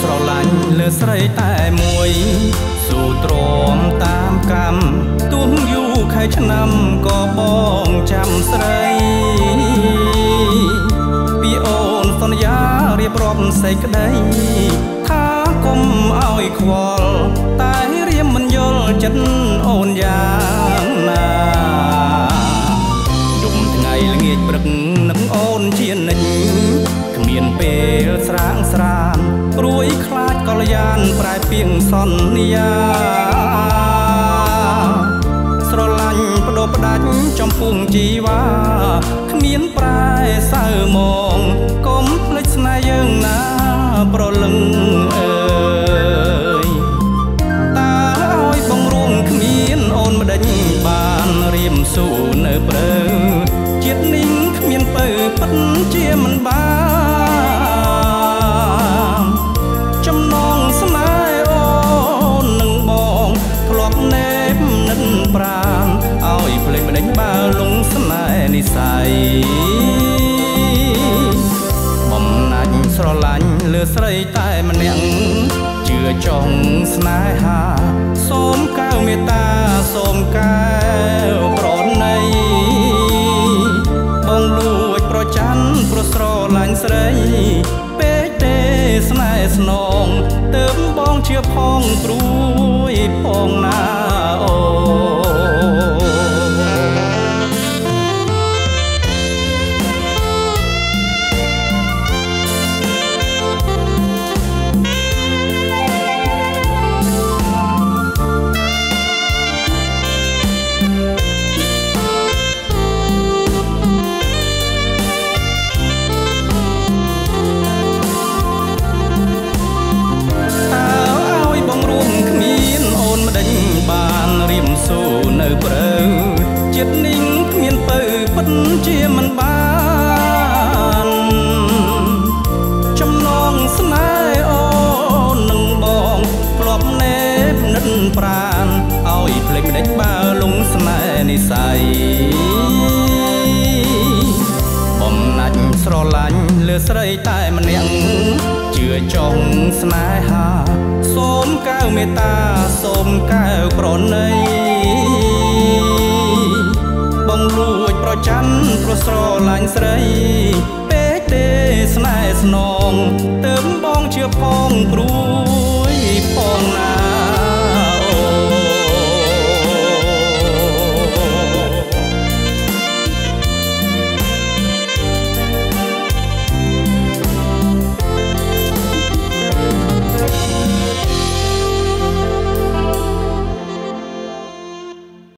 ស្រឡាញ់លើស្រីតែមួយស៊ូទ្រាំតាមកម្មទោះយូរខែឆ្នាំក៏បងចាំស្រីពីអូនសន្យារៀបរាប់សេចក្តីថាកុំឲ្យខ្វល់តែរៀមមិនយល់ចិត្តអូនយ៉ាងណាយំថ្ងៃល្ងាចព្រឹកនឹងអូនជានិច្ចគ្មានពេលស្រាងស្រានព្រួយខ្លាចកល្យានប្រែពាងសន្យាស្រឡាញ់បដូរផ្ដាច់ចំពុងជីវ៉ាគ្មានប្រែសៅមកកុំភ្លេចស្នេហ៍យើងណាប្រលឹងអើយតើឲ្យបងរួមគ្មានអូនម្ដេចបានរៀមស៊ូនៅព្រៅជាតិនេះគ្មានពៅពិតជាមិនបានចំណងស្នេហ៍អូននឹងបងធ្លាប់ណែបនិតប្រានឲ្យភ្លេចម្ដេចបើលងស្នេហ៍និស័យបំណាច់ស្រឡាញ់លើស្រីតែម្នាក់ជឿចង់ស្នេហាសូមកែវមេត្តាសូមកែវប្រណីបងលួចប្រច័ណ្ឌប្រស្រឡាញ់ស្រីពេកទេស្នេហ៍ស្នងទើបបងជាផងព្រួយផងណាអូនៅព្រៅជាតិនេះគ្មានពៅពិតជាមិនបានចំណងស្នេហ៍អូននឹងបងធ្លាប់ណែបនិតប្រានឲ្យភ្លេចម្ដេចបើលងស្នេហ៍និស័យបំណាច់ស្រឡាញ់លើស្រីតែម្នាក់ជឿចង់ស្នេហាសូមកែវមេត្តាសូមកែវប្រណីបងលួចប្រច័ណ្ឌប្រស្រឡាញ់ស្រីពេកទេស្នេហ៍ស្នងទើបបងជាផងព្រួយ